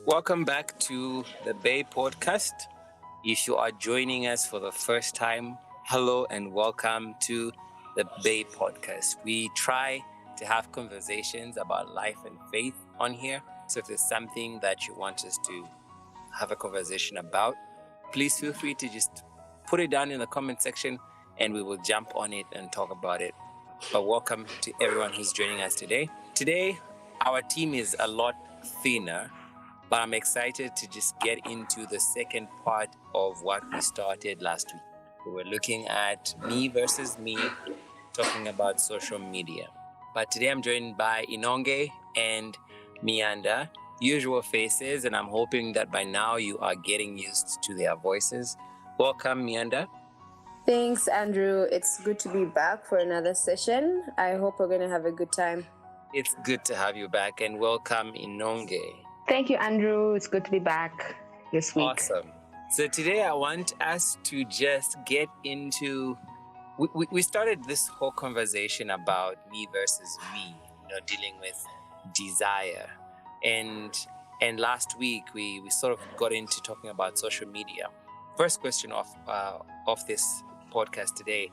Welcome back to the Bay Podcast. If you are joining us for the first time, hello and welcome to the Bay Podcast. We try to have conversations about life and faith on here. So if there's something that you want us to have a conversation about, please feel free to just put it down in the comment section and we will jump on it and talk about it. But welcome to everyone who's joining us today. Today, our team is a lot thinner, but I'm excited to just get into the second part of what we started last week. We were looking at me versus me, talking about social media. But today I'm joined by Inonge and Mianda, usual faces, and I'm hoping that by now you are getting used to their voices. Welcome, Mianda. Thanks, Andrew. It's good to be back for another session. I hope we're going to have a good time. It's good to have you back, and welcome, Inonge. Thank you, Andrew. It's good to be back this week. Awesome. So today I want us to just get into, we started this whole conversation about me versus me, dealing with desire. And last week we sort of got into talking about social media. First question of this podcast today,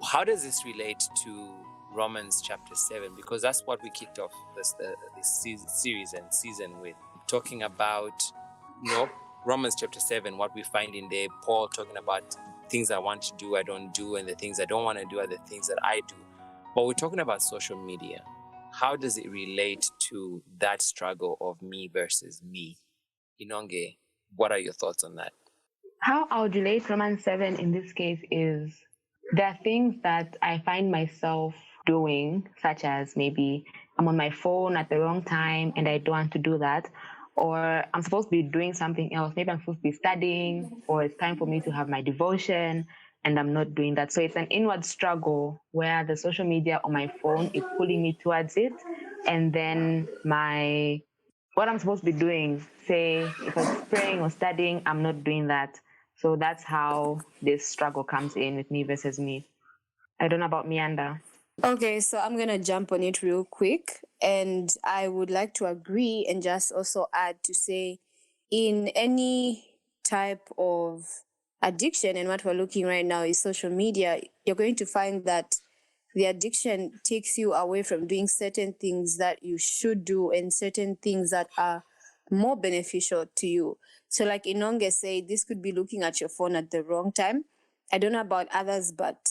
how does this relate to Romans chapter 7? Because that's what we kicked off this series and season with, talking about Romans chapter 7, what we find in there, Paul talking about things I want to do, I don't do, and the things I don't want to do are the things that I do. But we're talking about social media. How does it relate to that struggle of me versus me? Inonge, what are your thoughts on that? How I would relate Romans 7 in this case is there are things that I find myself doing, such as maybe I'm on my phone at the wrong time and I don't want to do that, or I'm supposed to be doing something else. Maybe I'm supposed to be studying, or it's time for me to have my devotion and I'm not doing that. So it's an inward struggle where the social media on my phone is pulling me towards it, and then what I'm supposed to be doing, say if I'm praying or studying, I'm not doing that. So that's how this struggle comes in with me versus me. I don't know about Mianda. Okay, so I'm going to jump on it real quick. And I would like to agree and just also add to say, in any type of addiction, and what we're looking right now is social media, you're going to find that the addiction takes you away from doing certain things that you should do and certain things that are more beneficial to you. So like Inonge said, this could be looking at your phone at the wrong time. I don't know about others, but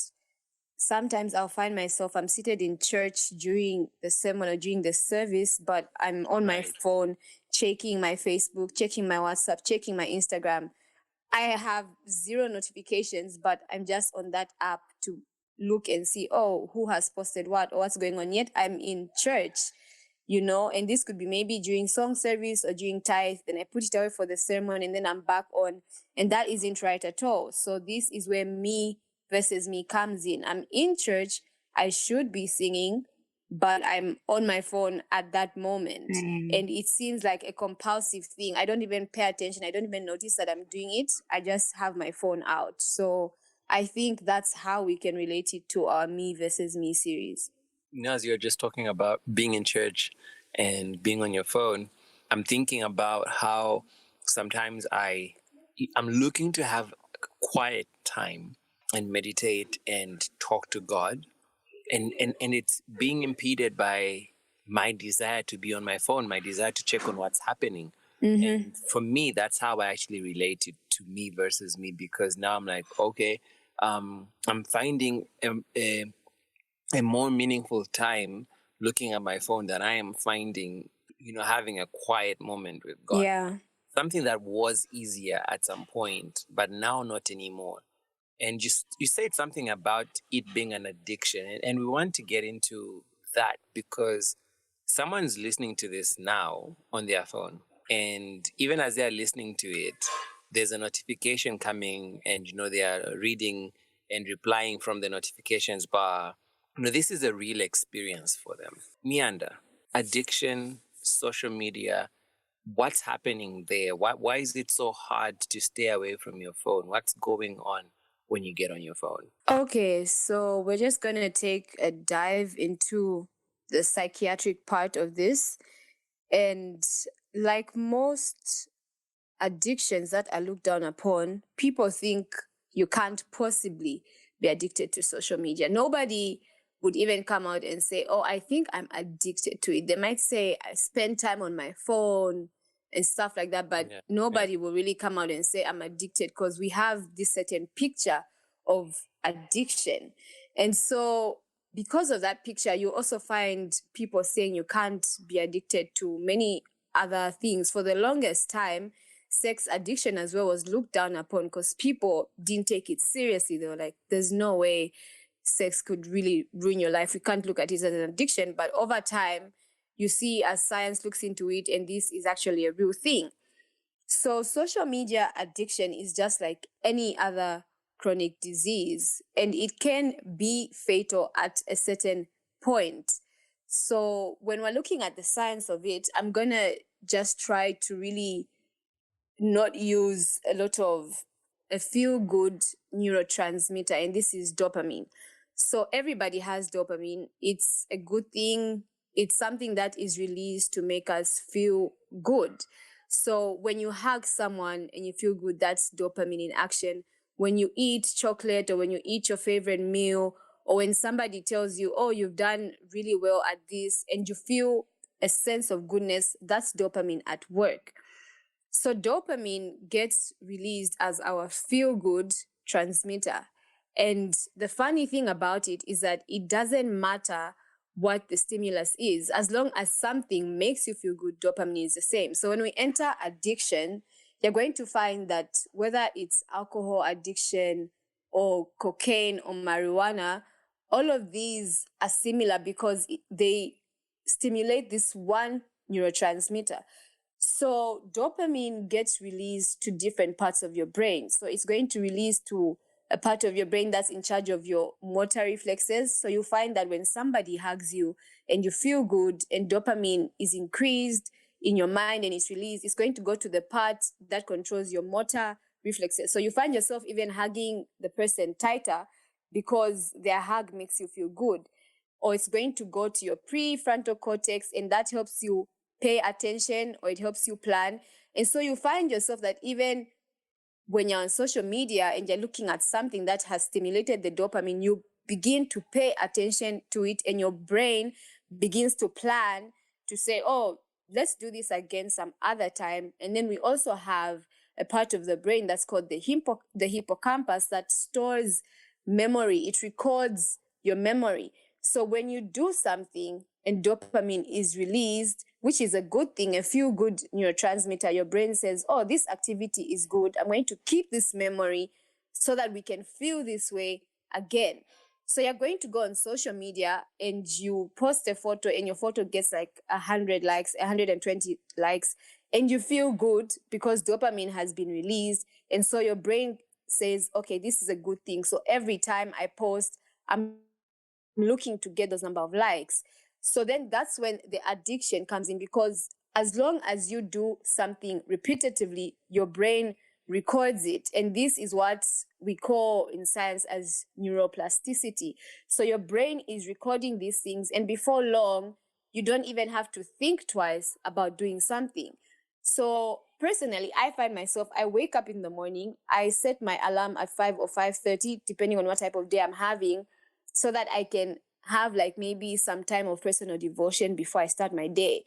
sometimes I'll find myself, I'm seated in church during the sermon or during the service, but I'm on my phone, checking my Facebook, checking my WhatsApp, checking my Instagram. I have 0 notifications, but I'm just on that app to look and see, who has posted what or what's going on. Yet I'm in church, and this could be maybe during song service or during tithe, then I put it away for the sermon and then I'm back on, and that isn't right at all. So this is where me versus me comes in. I'm in church, I should be singing, but I'm on my phone at that moment. And it seems like a compulsive thing. I don't even pay attention. I don't even notice that I'm doing it. I just have my phone out. So I think that's how we can relate it to our me versus me series. As you're just talking about being in church and being on your phone, I'm thinking about how sometimes I'm looking to have quiet time and meditate and talk to God. And it's being impeded by my desire to be on my phone, my desire to check on what's happening. Mm-hmm. And for me, that's how I actually relate it to me versus me, because now I'm like, okay, I'm finding a more meaningful time looking at my phone than I am finding, having a quiet moment with God. Yeah. Something that was easier at some point, but now not anymore. And you said something about it being an addiction, and we want to get into that because someone's listening to this now on their phone, and even as they're listening to it, there's a notification coming, and they are reading and replying from the notifications bar. This is a real experience for them. Mianda, addiction, social media, what's happening there? Why is it so hard to stay away from your phone? What's going on when you get on your phone? Okay, so we're just going to take a dive into the psychiatric part of this. And like most addictions that are looked down upon, people think you can't possibly be addicted to social media. Nobody would even come out and say, oh, I think I'm addicted to it. They might say, I spend time on my phone and stuff like that, but nobody will really come out and say, I'm addicted, because we have this certain picture of addiction. And so because of that picture, you also find people saying you can't be addicted to many other things. For the longest time, sex addiction as well was looked down upon because people didn't take it seriously. They were like, there's no way sex could really ruin your life. We can't look at it as an addiction. But over time, you see, as science looks into it, and this is actually a real thing. So social media addiction is just like any other chronic disease, and it can be fatal at a certain point. So when we're looking at the science of it, I'm going to just try to really not use a lot of a feel-good neurotransmitter, and this is dopamine. So everybody has dopamine. It's a good thing. It's something that is released to make us feel good. So when you hug someone and you feel good, that's dopamine in action. When you eat chocolate, or when you eat your favorite meal, or when somebody tells you, oh, you've done really well at this, and you feel a sense of goodness, that's dopamine at work. So dopamine gets released as our feel-good transmitter. And the funny thing about it is that it doesn't matter what the stimulus is. As long as something makes you feel good, dopamine is the same. So when we enter addiction, you're going to find that whether it's alcohol addiction or cocaine or marijuana, all of these are similar because they stimulate this one neurotransmitter. So dopamine gets released to different parts of your brain. So it's going to release to a part of your brain that's in charge of your motor reflexes. So you find that when somebody hugs you and you feel good and dopamine is increased in your mind and it's released, it's going to go to the part that controls your motor reflexes. So you find yourself even hugging the person tighter because their hug makes you feel good. Or it's going to go to your prefrontal cortex, and that helps you pay attention, or it helps you plan. And so you find yourself that even when you're on social media and you're looking at something that has stimulated the dopamine, you begin to pay attention to it, and your brain begins to plan to say, oh, let's do this again some other time. And then we also have a part of the brain that's called the hippocampus that stores memory. It records your memory. So when you do something and dopamine is released, which is a good thing, a feel-good neurotransmitter, your brain says, oh, this activity is good. I'm going to keep this memory so that we can feel this way again. So you're going to go on social media and you post a photo, and your photo gets like 100 likes, 120 likes, and you feel good because dopamine has been released. And so your brain says, okay, this is a good thing. So every time I post, I'm looking to get those number of likes. So then that's when the addiction comes in, because as long as you do something repetitively, your brain records it. And this is what we call in science as neuroplasticity. So your brain is recording these things, and before long, you don't even have to think twice about doing something. So personally, I find myself, I wake up in the morning, I set my alarm at 5 or 5:30, depending on what type of day I'm having, so that I can have like maybe some time of personal devotion before I start my day.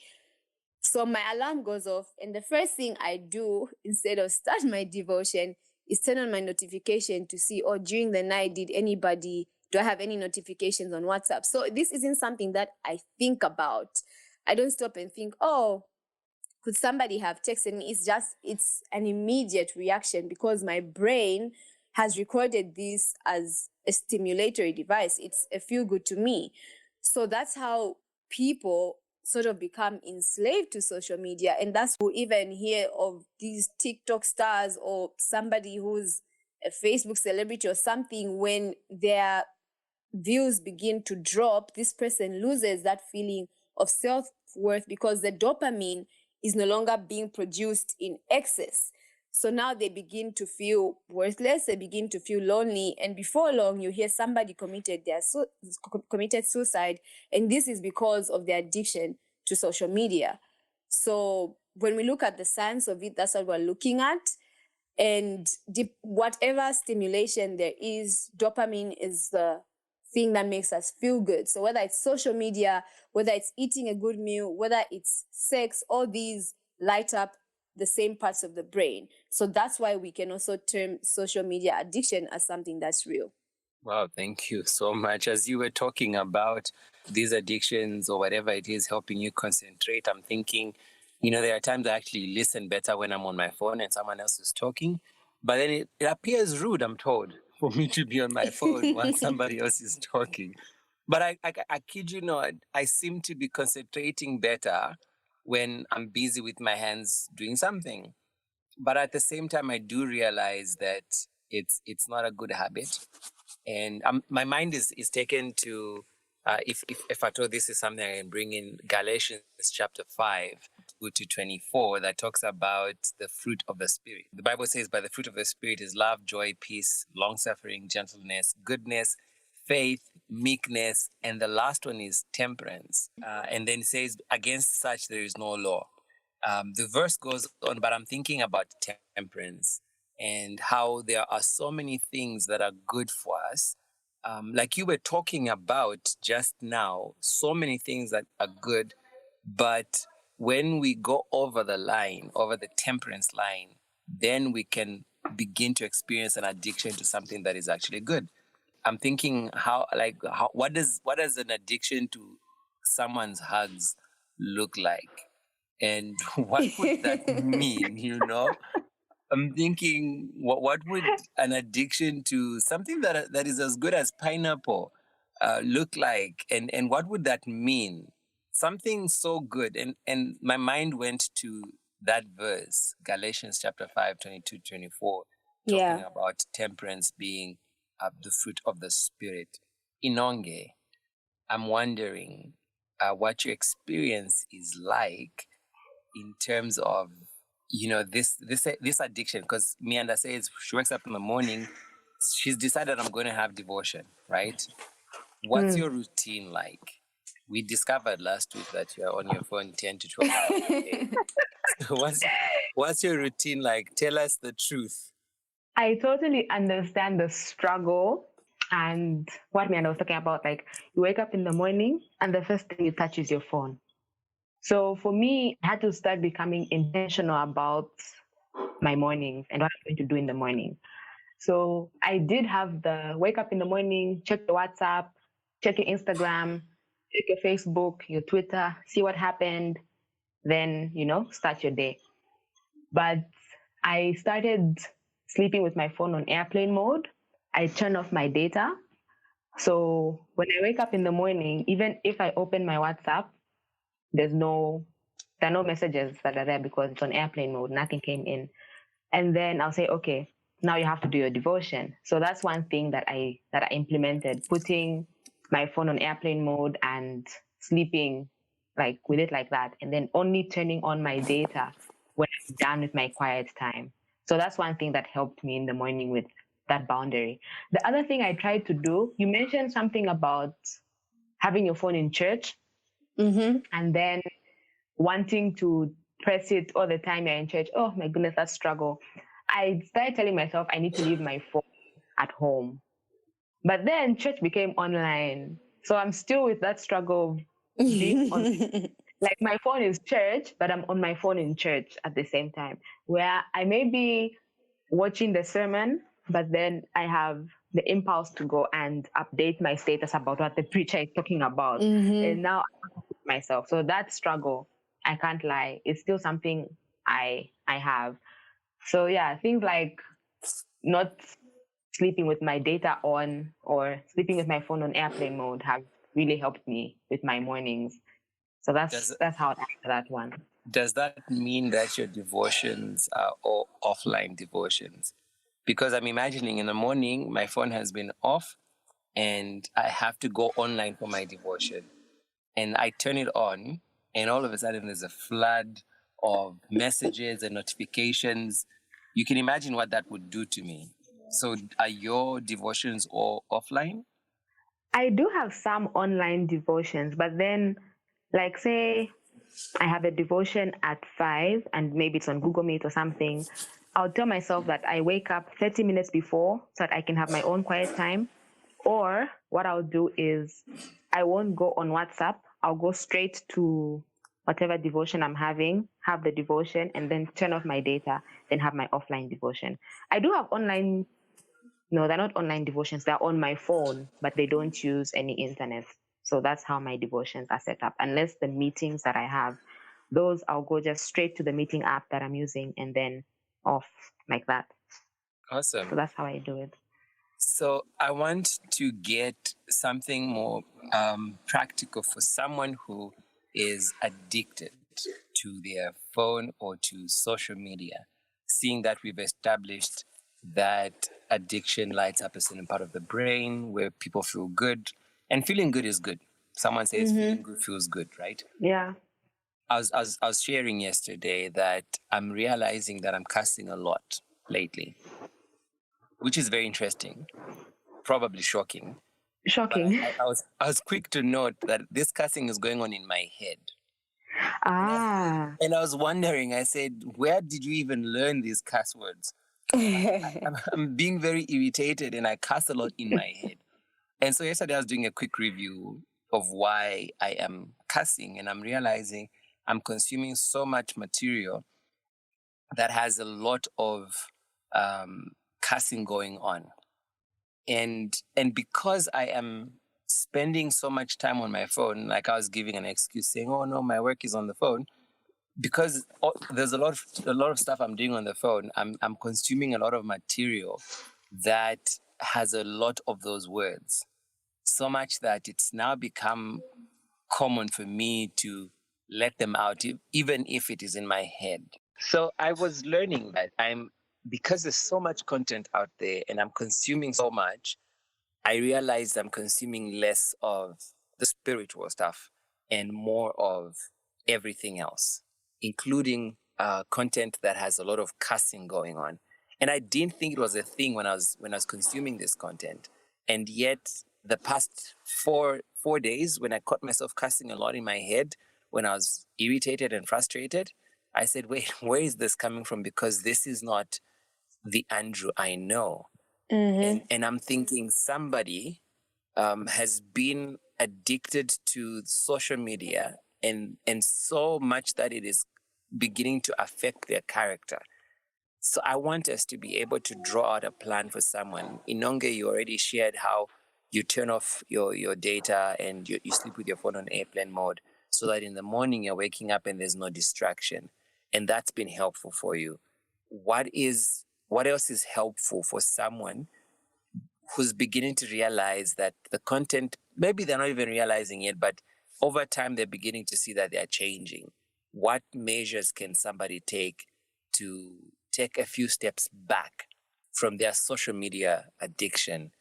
So my alarm goes off, and the first thing I do instead of start my devotion is turn on my notification to see, oh, during the night, do I have any notifications on WhatsApp? So this isn't something that I think about. I don't stop and think, oh, could somebody have texted me? It's an immediate reaction because my brain has recorded this as a stimulatory device. It's a feel good to me. So that's how people sort of become enslaved to social media. And that's who even hear of these TikTok stars or somebody who's a Facebook celebrity or something. When their views begin to drop, this person loses that feeling of self-worth because the dopamine is no longer being produced in excess. So now they begin to feel worthless, they begin to feel lonely, and before long you hear somebody committed suicide, and this is because of their addiction to social media. So when we look at the science of it, that's what we're looking at. And whatever stimulation there is, dopamine is the thing that makes us feel good. So whether it's social media, whether it's eating a good meal, whether it's sex, all these light up the same parts of the brain. So that's why we can also term social media addiction as something that's real. Wow, thank you so much. As you were talking about these addictions or whatever it is helping you concentrate, I'm thinking, there are times I actually listen better when I'm on my phone and someone else is talking. But then it appears rude, I'm told, for me to be on my phone while somebody else is talking. But I kid you not, I seem to be concentrating better when I'm busy with my hands doing something. But at the same time, I do realize that it's not a good habit. And my mind is taken to, if I told this is something I can bring in, Galatians chapter 5 to 24, that talks about the fruit of the Spirit. The Bible says, by the fruit of the Spirit is love, joy, peace, long-suffering, gentleness, goodness, faith, meekness, and the last one is temperance. And then it says, against such there is no law. The verse goes on, but I'm thinking about temperance and how there are so many things that are good for us. Like you were talking about just now, so many things that are good, but when we go over the line, over the temperance line, then we can begin to experience an addiction to something that is actually good. I'm thinking what does an addiction to someone's hugs look like? And what would that mean? I'm thinking, what would an addiction to something that is as good as pineapple look like? And what would that mean? Something so good. And my mind went to that verse, Galatians chapter 5, 22, 24, talking about temperance being the fruit of the Spirit. Inonge, I'm wondering what your experience is like in terms of this addiction. Because Mianda says she wakes up in the morning, she's decided I'm going to have devotion, right? What's your routine like? We discovered last week that you're on your phone 10 to 12 hours a day. So what's your routine like? Tell us the truth. I totally understand the struggle and what Mianda was talking about. Like, you wake up in the morning and the first thing you touch is your phone. So for me, I had to start becoming intentional about my mornings and what I'm going to do in the morning. So I did have the wake up in the morning, check your WhatsApp, check your Instagram, check your Facebook, your Twitter, see what happened, then, start your day. But I started sleeping with my phone on airplane mode. I turn off my data. So when I wake up in the morning, even if I open my WhatsApp, there are no messages that are there because it's on airplane mode. Nothing came in. And then I'll say, okay, now you have to do your devotion. So that's one thing that I implemented, putting my phone on airplane mode and sleeping with it like that. And then only turning on my data when I'm done with my quiet time. So that's one thing that helped me in the morning with that boundary. The other thing I tried to do, you mentioned something about having your phone in church. Mm-hmm. And then wanting to press it all the time you're in church. Oh my goodness, that struggle. I started telling myself I need to leave my phone at home. But then church became online. So I'm still with that struggle of being on, like, my phone is church, but I'm on my phone in church at the same time, where I may be watching the sermon, but then I have the impulse to go and update my status about what the preacher is talking about. And now I'm myself. So that struggle, I can't lie, it's still something I have. So yeah, things like not sleeping with my data on or sleeping with my phone on airplane mode have really helped me with my mornings. So that's how I answer that one. Does that mean that your devotions are all offline devotions? Because I'm imagining in the morning, my phone has been off and I have to go online for my devotion. And I turn it on, and all of a sudden there's a flood of messages and notifications. You can imagine what that would do to me. So are your devotions all offline? I do have some online devotions, but then, like, say, I have a devotion at 5 and maybe it's on Google Meet or something, I'll tell myself that I wake up 30 minutes before so that I can have my own quiet time. Or what I'll do is I won't go on WhatsApp. I'll go straight to whatever devotion I'm having, have the devotion, and then turn off my data, then have my offline devotion. I do have online, no, they're not online devotions. They're on my phone, but they don't use any internet. So that's how my devotions are set up. Unless the meetings that I have, those I'll go just straight to the meeting app that I'm using and then off like that. Awesome. So that's how I do it. So I want to get something more practical for someone who is addicted to their phone or to social media, seeing that we've established that addiction lights up a certain part of the brain where people feel good, and feeling good is good. Someone says feeling good feels good, right? Yeah. I was sharing yesterday that I'm realizing that I'm cussing a lot lately, which is very interesting, probably shocking. But Shocking. I was quick to note that this cussing is going on in my head. Ah. And I was wondering, I said, where did you even learn these cuss words? I'm being very irritated and I cuss a lot in my head. And so yesterday I was doing a quick review of why I am cussing, and I'm realizing I'm consuming so much material that has a lot of cussing going on. And because I am spending so much time on my phone, like I was giving an excuse saying, oh no, my work is on the phone, because there's a lot of stuff I'm doing on the phone. I'm consuming a lot of material that has a lot of those words, so much that it's now become common for me to let them out, even if it is in my head. So I was learning that because there's so much content out there and I'm consuming so much, I realized I'm consuming less of the spiritual stuff and more of everything else, including content that has a lot of cussing going on. And I didn't think it was a thing when I was consuming this content. And yet the past four days, when I caught myself cussing a lot in my head, when I was irritated and frustrated, I said, wait, where is this coming from? Because this is not the Andrew I know. And I'm thinking somebody has been addicted to social media and so much that it is beginning to affect their character. So I want us to be able to draw out a plan for someone. Inonge, you already shared how you turn off your data and you sleep with your phone on airplane mode so that in the morning you're waking up and there's no distraction. And that's been helpful for you. What else is helpful for someone who's beginning to realize that the content, maybe they're not even realizing it, but over time they're beginning to see that they're changing? What measures can somebody take to take a few steps back from their social media addiction?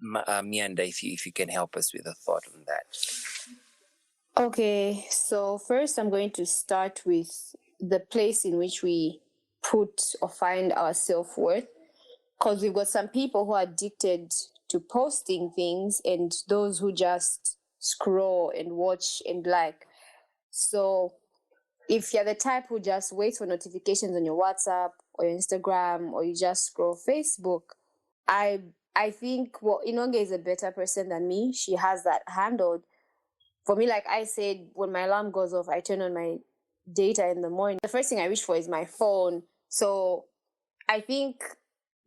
Mianda, if you can help us with a thought on that. Okay, so first I'm going to start with the place in which we put or find our self-worth, because we've got some people who are addicted to posting things and those who just scroll and watch and like. So if you're the type who just waits for notifications on your WhatsApp or your Instagram, or you just scroll Facebook, I think, well, Inonge is a better person than me. She has that handled. For me, like I said, when my alarm goes off, I turn on my data in the morning. The first thing I reach for is my phone. So I think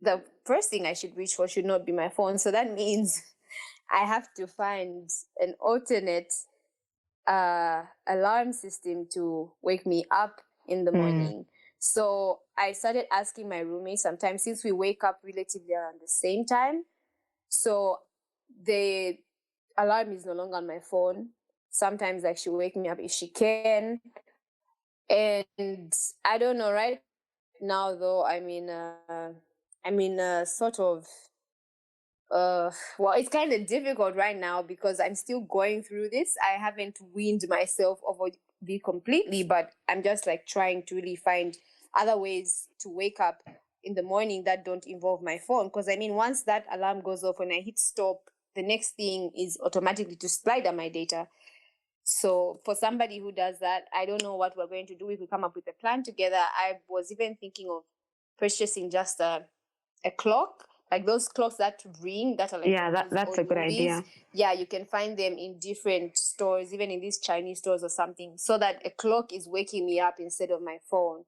the first thing I should reach for should not be my phone. So that means I have to find an alternate alarm system to wake me up in the morning. So I started asking my roommate sometimes, since we wake up relatively around the same time. So the alarm is no longer on my phone. Sometimes like she'll wake me up if she can. And I don't know, right now though, I'm in a sort of well, it's kind of difficult right now because I'm still going through this. I haven't weaned myself off of it completely, but I'm just like trying to really find other ways to wake up in the morning that don't involve my phone. Because I mean, once that alarm goes off, when I hit stop, the next thing is automatically to slide on my data. So for somebody who does that, I don't know what we're going to do if we come up with a plan together. I was even thinking of purchasing just a clock, like those clocks that ring, that are like Yeah, from these that's a old good movies. idea. Yeah, you can find them in different stores, even in these Chinese stores or something, so that a clock is waking me up instead of my phone.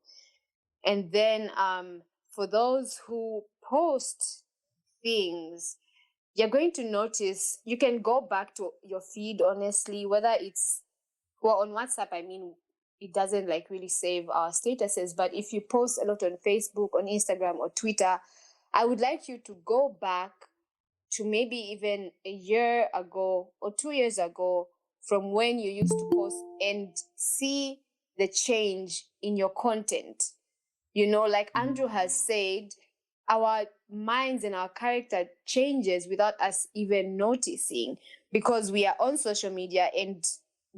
And then for those who post things, you're going to notice you can go back to your feed, honestly, whether it's, well, on WhatsApp, I mean, it doesn't like really save our statuses, but if you post a lot on Facebook, on Instagram or Twitter, I would like you to go back to maybe even a year ago or 2 years ago from when you used to post and see the change in your content. You know, like Andrew has said, our minds and our character changes without us even noticing, because we are on social media and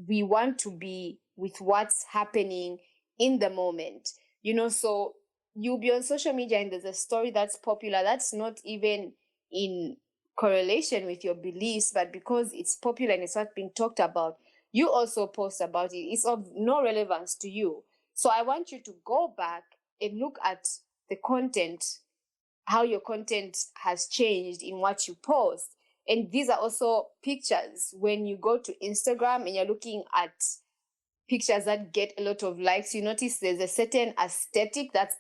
we want to be with what's happening in the moment. You know, so you'll be on social media and there's a story that's popular that's not even in correlation with your beliefs, but because it's popular and it's not being talked about, you also post about it. It's of no relevance to you. So I want you to go back and look at the content, how your content has changed in what you post. And these are also pictures. When you go to Instagram and you're looking at pictures that get a lot of likes, you notice there's a certain aesthetic that's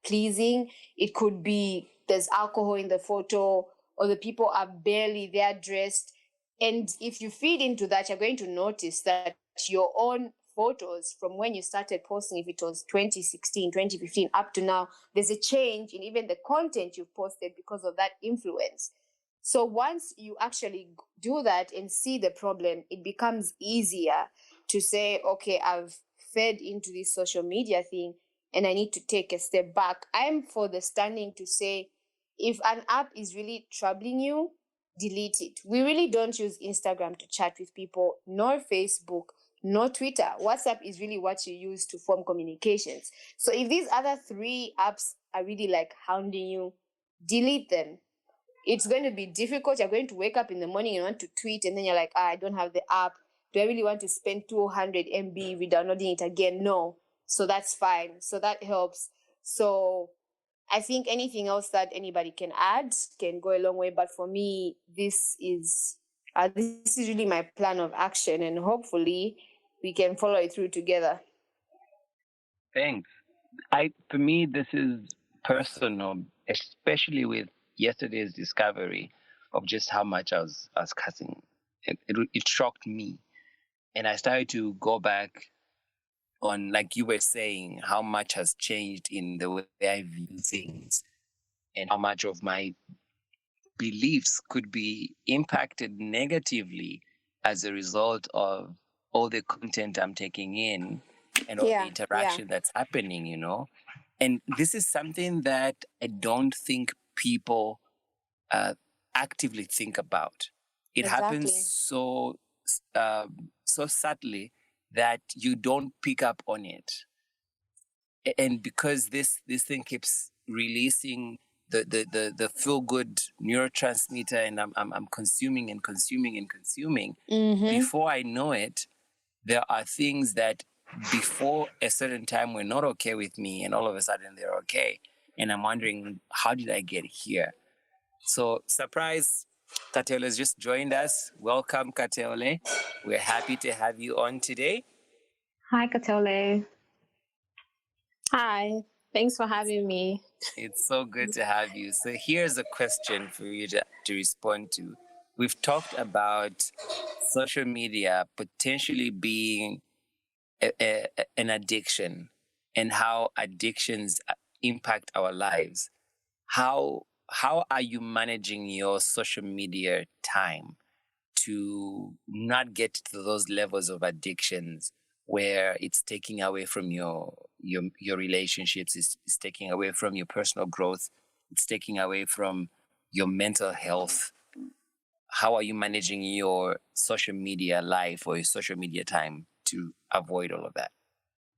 pleasing. It could be there's alcohol in the photo, or the people are barely there dressed. And if you feed into that, you're going to notice that your own photos from when you started posting, if it was 2016, 2015, up to now, there's a change in even the content you've posted because of that influence. So once you actually do that and see the problem, it becomes easier to say, okay, I've fed into this social media thing and I need to take a step back. I'm for the standing to say, if an app is really troubling you, delete it. We really don't use Instagram to chat with people, nor Facebook, nor Twitter. WhatsApp is really what you use to form communications. So if these other three apps are really like hounding you, delete them. It's going to be difficult. You're going to wake up in the morning and want to tweet, and then you're like, I don't have the app. Do I really want to spend 200 MB re-downloading it again? No. So that's fine. So that helps. So I think anything else that anybody can add can go a long way. But for me, this is really my plan of action, and hopefully we can follow it through together. Thanks. For me, this is personal, especially with yesterday's discovery of just how much I was cussing. It shocked me, and I started to go back on, like you were saying, how much has changed in the way I view things, and how much of my beliefs could be impacted negatively as a result of all the content I'm taking in and all the interaction that's happening, you know? And this is something that I don't think people actively think about. It happens so subtly that you don't pick up on it. And because this thing keeps releasing the feel good neurotransmitter, and I'm consuming and consuming and consuming, before I know it, there are things that before a certain time were not okay with me, and all of a sudden they're okay. And I'm wondering, how did I get here? So, surprise, Kateole has just joined us. Welcome, Kateole. We're happy to have you on today. Hi, Katole. Hi, thanks for having me. It's so good to have you. So here's a question for you to respond to. We've talked about social media potentially being an addiction, and how addictions impact our lives. How are you managing your social media time to not get to those levels of addictions where it's taking away from your relationships, it's taking away from your personal growth, it's taking away from your mental health? How are you managing your social media life or your social media time to avoid all of that?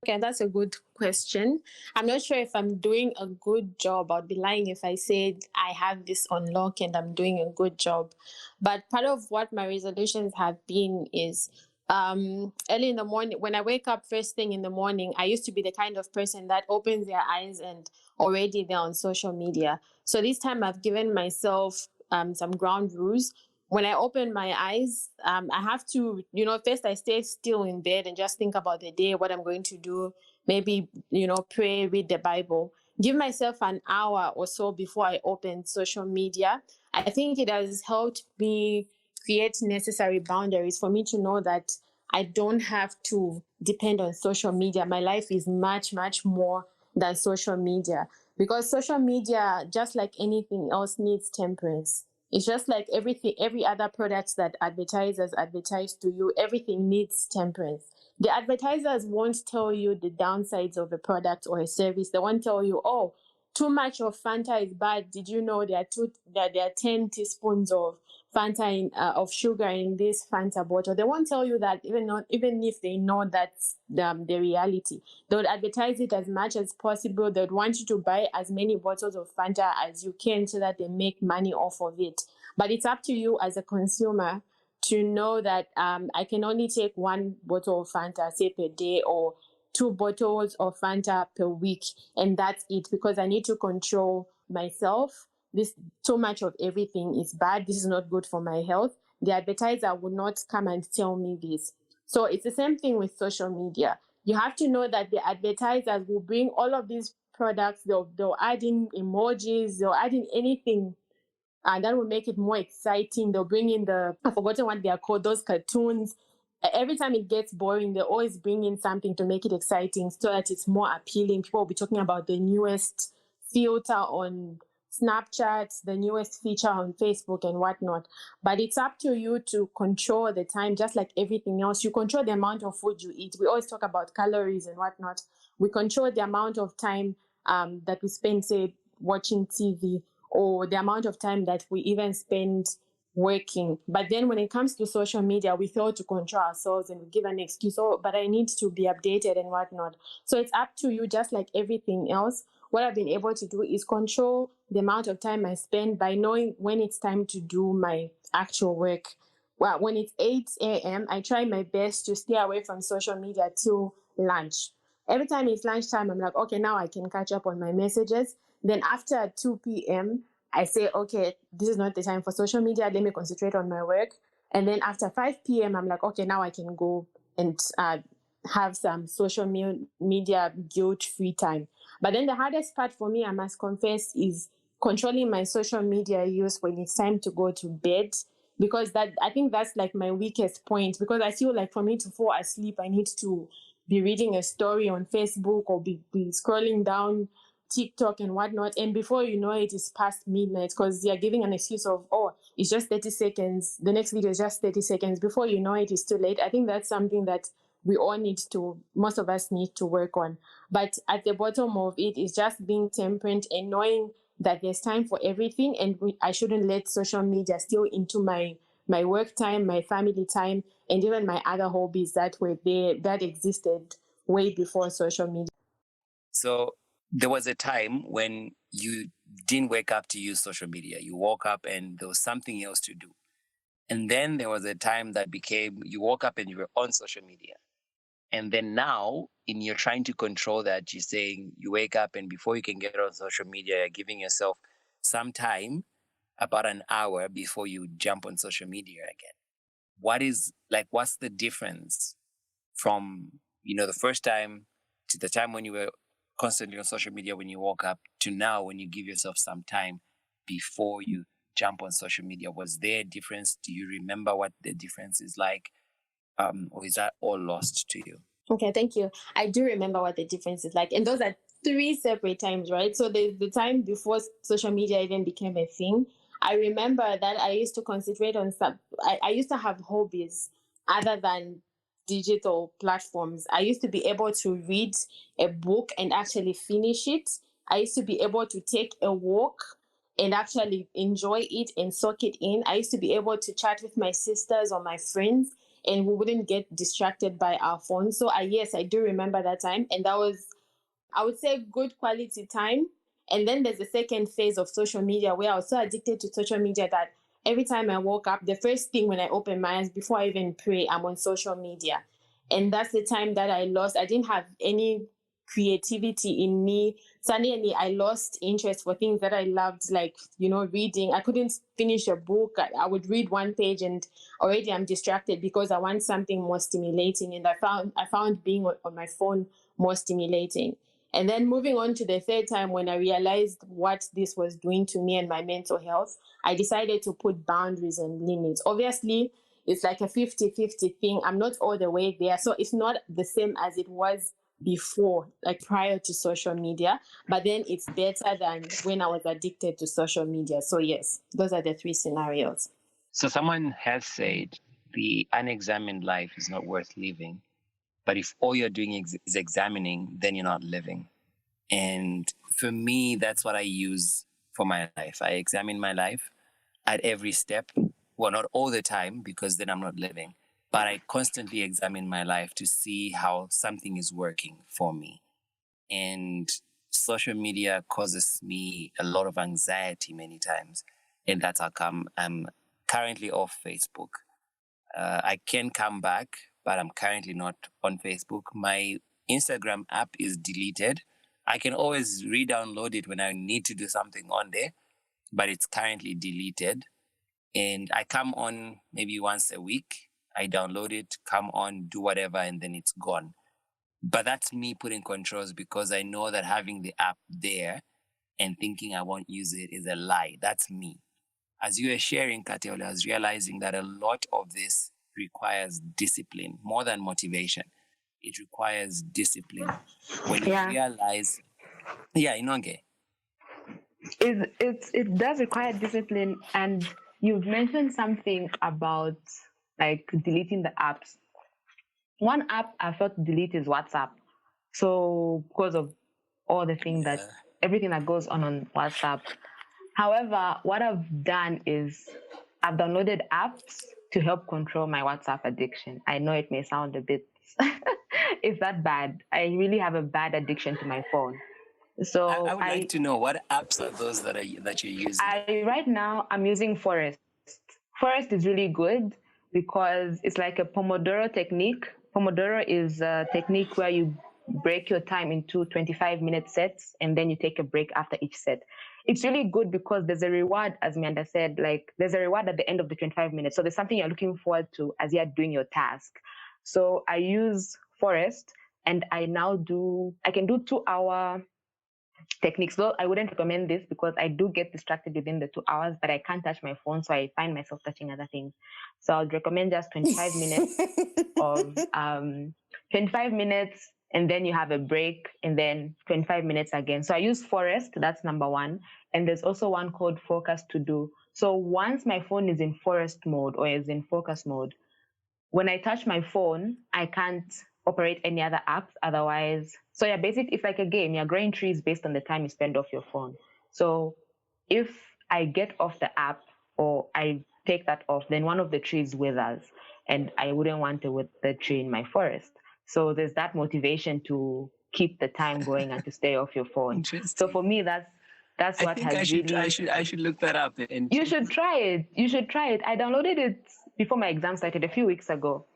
Okay, that's a good question. I'm not sure if I'm doing a good job. I'd be lying if I said I have this on lock and I'm doing a good job. But part of what my resolutions have been is early in the morning, when I wake up first thing in the morning, I used to be the kind of person that opens their eyes and already they're on social media. So this time I've given myself some ground rules. When I open my eyes, I have to, first I stay still in bed and just think about the day, what I'm going to do, maybe, pray, read the Bible. Give myself an hour or so before I open social media. I think it has helped me create necessary boundaries for me to know that I don't have to depend on social media. My life is much, much more than social media, because social media, just like anything else, needs temperance. It's just like everything, every other product that advertisers advertise to you, everything needs temperance. The advertisers won't tell you the downsides of a product or a service. They won't tell you, oh, too much of Fanta is bad. Did you know there are 10 teaspoons of Fanta of sugar in this Fanta bottle? They won't tell you that, even if they know that's the reality. They would advertise it as much as possible. They'd want you to buy as many bottles of Fanta as you can so that they make money off of it. But it's up to you as a consumer to know that I can only take one bottle of Fanta, say, per day, or 2 bottles of Fanta per week, and that's it, because I need to control myself. This too much of everything is bad. This is not good for my health. The advertiser will not come and tell me this. So it's the same thing with social media. You have to know that the advertisers will bring all of these products. They'll add in emojis. They'll add in anything and that will make it more exciting. They'll bring in I've forgotten what they are called, those cartoons. Every time it gets boring, they always bring in something to make it exciting so that it's more appealing. People will be talking about the newest filter on Snapchat, the newest feature on Facebook and whatnot. But it's up to you to control the time, just like everything else. You control the amount of food you eat. We always talk about calories and whatnot. We control the amount of time that we spend, say, watching TV, or the amount of time that we even spend working. But then when it comes to social media, we fail to control ourselves and we give an excuse, oh, but I need to be updated and whatnot. So it's up to you, just like everything else. What I've been able to do is control the amount of time I spend by knowing when it's time to do my actual work. Well, when it's 8 a.m., I try my best to stay away from social media till lunch. Every time it's lunchtime, I'm like, okay, now I can catch up on my messages. Then after 2 p.m., I say, okay, this is not the time for social media. Let me concentrate on my work. And then after 5 p.m., I'm like, okay, now I can go and have some social media guilt-free time. But then the hardest part for me, I must confess, is controlling my social media use when it's time to go to bed. Because I think that's like my weakest point. Because I feel like for me to fall asleep, I need to be reading a story on Facebook or be scrolling down TikTok and whatnot. And before you know it, it's past midnight because you're giving an excuse of, oh, it's just 30 seconds. The next video is just 30 seconds. Before you know it, it's too late. I think that's something that most of us need to work on. But at the bottom of it is just being temperate and knowing that there's time for everything. And I shouldn't let social media steal into my work time, my family time, and even my other hobbies that were there, that existed way before social media. So there was a time when you didn't wake up to use social media. You woke up and there was something else to do. And then there was a time that you woke up and you were on social media. And then now, you're trying to control that, you're saying you wake up and before you can get on social media, you're giving yourself some time, about an hour before you jump on social media again. What's the difference from, the first time to the time when you were constantly on social media when you woke up to now when you give yourself some time before you jump on social media? Was there a difference? Do you remember what the difference is like? Or is that all lost to you? Okay, thank you. I do remember what the difference is like. And those are 3 separate times, right? So the time before social media even became a thing, I remember that I used to concentrate on I used to have hobbies other than digital platforms. I used to be able to read a book and actually finish it. I used to be able to take a walk and actually enjoy it and soak it in. I used to be able to chat with my sisters or my friends and we wouldn't get distracted by our phones. So yes, I do remember that time. And that was, I would say, good quality time. And then there's the second phase of social media where I was so addicted to social media that every time I woke up, the first thing when I open my eyes, before I even pray, I'm on social media. And that's the time that I didn't have any creativity in me. Suddenly I lost interest for things that I loved, like, reading. I couldn't finish a book. I would read one page and already I'm distracted because I want something more stimulating. And I found being on my phone more stimulating. And then moving on to the third time, when I realized what this was doing to me and my mental health, I decided to put boundaries and limits. Obviously, it's like a 50-50 thing. I'm not all the way there. So it's not the same as it was before, like prior to social media, but then it's better than when I was addicted to social media. So yes, those are the three scenarios. So someone has said the unexamined life is not worth living. But if all you're doing is examining, then you're not living. And for me, that's what I use for my life. I examine my life at every step. Well, not all the time, because then I'm not living. But I constantly examine my life to see how something is working for me. And social media causes me a lot of anxiety many times. And that's how come I'm currently off Facebook. I can come back, but I'm currently not on Facebook. My Instagram app is deleted. I can always re-download it when I need to do something on there, but it's currently deleted. And I come on maybe once a week. I download it, come on, do whatever, and then it's gone. But that's me putting controls because I know that having the app there and thinking I won't use it is a lie. That's me. As you were sharing, Kateola, I was realizing that a lot of this requires discipline more than motivation. It requires discipline. When you realize, Inonge. It does require discipline, and you've mentioned something about like deleting the apps. One app I felt to delete is WhatsApp. So because of all the things that everything that goes on WhatsApp. However, what I've done is I've downloaded apps to help control my WhatsApp addiction. I know it may sound a bit it's that bad. I really have a bad addiction to my phone. So I would like to know, what apps are those that you're using? Right now I'm using Forest. Forest is really good because it's like a Pomodoro technique. Pomodoro is a technique where you break your time into 25-minute sets and then you take a break after each set. It's really good because there's a reward, as Mianda said, like there's a reward at the end of the 25 minutes. So there's something you're looking forward to as you're doing your task. So I use Forest and I can do 2-hour techniques. Though I wouldn't recommend this because I do get distracted within the 2 hours, but I can't touch my phone, so I find myself touching other things. So I'd recommend just 25 minutes of 25 minutes, and then you have a break, and then 25 minutes again. So I use Forest, that's number one. And there's also one called Focus to Do. So once my phone is in Forest mode or is in focus mode, when I touch my phone, I can't operate any other apps otherwise. So yeah, basically it's like a game. You're growing trees based on the time you spend off your phone. So if I get off the app or I take that off, then one of the trees withers and I wouldn't want to wither tree in my forest. So there's that motivation to keep the time going and to stay off your phone. Interesting. So for me, that's what has really. I should look that up. And you should try it. You should try it. I downloaded it before my exam started a few weeks ago.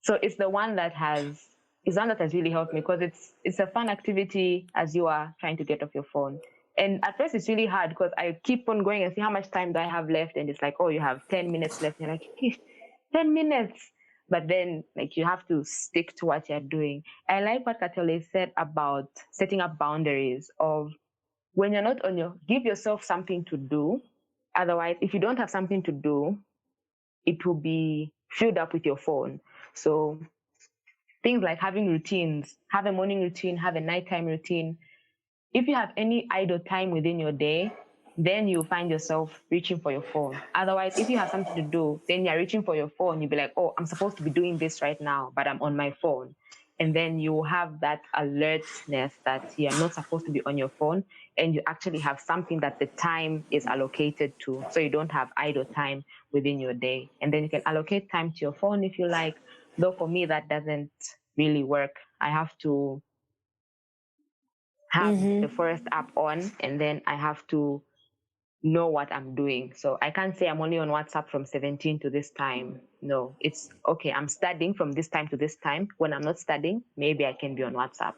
So it's the one that has really helped me because it's a fun activity as you are trying to get off your phone. And at first it's really hard because I keep on going and see how much time do I have left, and it's like, oh, you have 10 minutes left. And you're like, 10 minutes. But then like you have to stick to what you're doing. I like what Katole said about setting up boundaries of when you're not give yourself something to do. Otherwise, if you don't have something to do, it will be filled up with your phone. So things like having routines, have a morning routine, have a nighttime routine. If you have any idle time within your day, then you'll find yourself reaching for your phone. Otherwise, if you have something to do, then you're reaching for your phone. You'll be like, oh, I'm supposed to be doing this right now, but I'm on my phone. And then you have that alertness that you're not supposed to be on your phone, and you actually have something that the time is allocated to. So you don't have idle time within your day. And then you can allocate time to your phone if you like. Though for me, that doesn't really work. I have to have the Forest app on, and then I have to know what I'm doing. So I can't say I'm only on WhatsApp from 17 to this time. No, it's okay. I'm studying from this time to this time. When I'm not studying, maybe I can be on WhatsApp.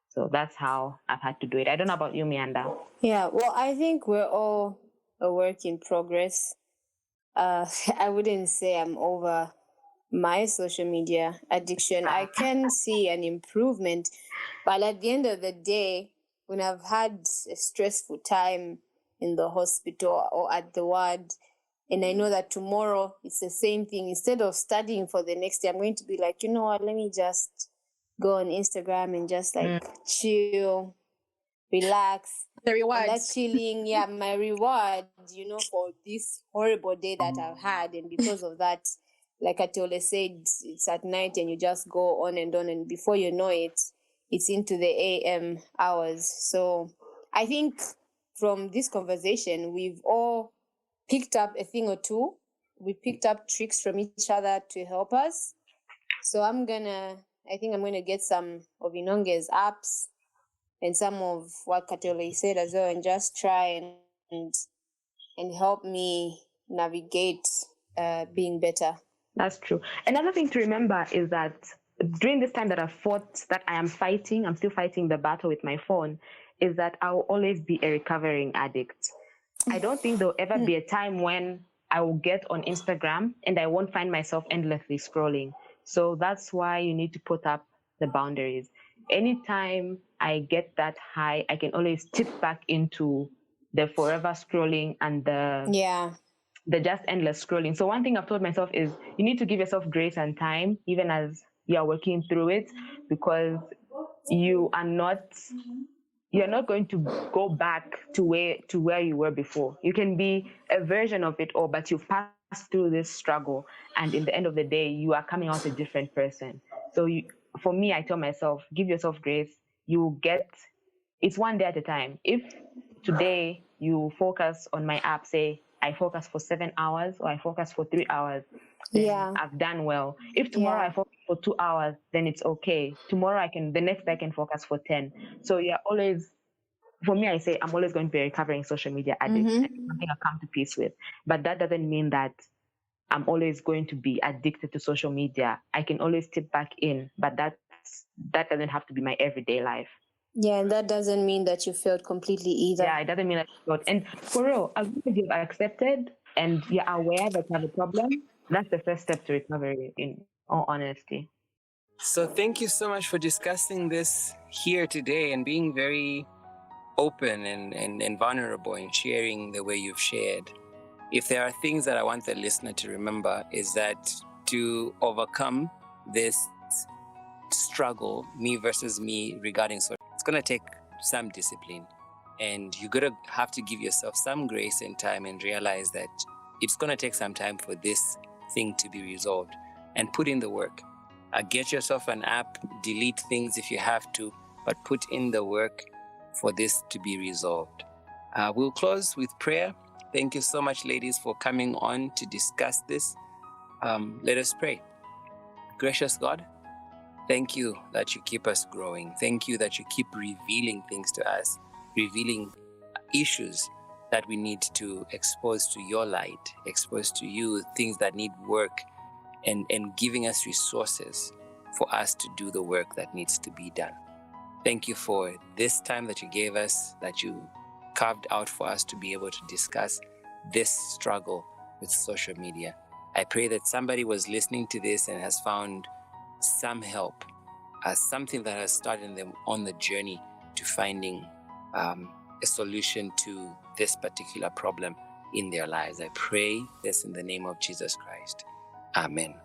So that's how I've had to do it. I don't know about you, Mianda. Yeah, well, I think we're all a work in progress. I wouldn't say I'm over my social media addiction. I can see an improvement, but at the end of the day, when I've had a stressful time in the hospital or at the ward, and I know that tomorrow it's the same thing, instead of studying for the next day, I'm going to be like, you know what, let me just go on Instagram and just like chill, relax. The And that rewards. chilling, yeah, my reward, for this horrible day that I've had. And because of that, like Atole said, it's at night and you just go on, and before you know it, it's into the AM hours. So I think from this conversation, we've all picked up a thing or two. We picked up tricks from each other to help us. So I think I'm gonna get some of Inonge's apps and some of what Katole said as well, and just try and help me navigate being better. That's true. Another thing to remember is that during this time that I am still fighting the battle with my phone, is that I'll always be a recovering addict. I don't think there'll ever be a time when I will get on Instagram and I won't find myself endlessly scrolling. So that's why you need to put up the boundaries. Anytime I get that high, I can always tip back into the forever scrolling and the just endless scrolling. So one thing I've told myself is you need to give yourself grace and time, even as you're working through it, because you're not going to go back to where you were before. You can be a version of it all, but you've passed through this struggle, and in the end of the day, you are coming out a different person. So for me, I tell myself, give yourself grace. It's one day at a time. If today you focus on my app, say I focus for 7 hours or I focus for 3 hours, then I've done well. If tomorrow I focus for 2 hours, then it's okay. The next day I can focus for 10. So for me, I say I'm always going to be a recovering social media addict. And it's something I've come to peace with. But that doesn't mean that I'm always going to be addicted to social media. I can always tip back in, but that doesn't have to be my everyday life. Yeah, and that doesn't mean that you failed completely either. Yeah, it doesn't mean that you failed. And for real, as long as you've accepted and you're aware that you have a problem, that's the first step to recovery, in all honesty. So thank you so much for discussing this here today and being very open and vulnerable in sharing the way you've shared. If there are things that I want the listener to remember, is that to overcome this struggle, me versus me regarding social, it's going to take some discipline, and you're going to have to give yourself some grace and time and realize that it's going to take some time for this thing to be resolved, and put in the work. Get yourself an app, delete things if you have to, but put in the work for this to be resolved. We'll close with prayer. Thank you so much, ladies, for coming on to discuss this. Let us pray. Gracious God, thank you that you keep us growing. Thank you that you keep revealing things to us, revealing issues that we need to expose to your light, expose to you, things that need work, and giving us resources for us to do the work that needs to be done. Thank you for this time that you gave us, that you carved out for us to be able to discuss this struggle with social media. I pray that somebody was listening to this and has found some help, something that has started them on the journey to finding a solution to this particular problem in their lives. I pray this in the name of Jesus Christ. Amen.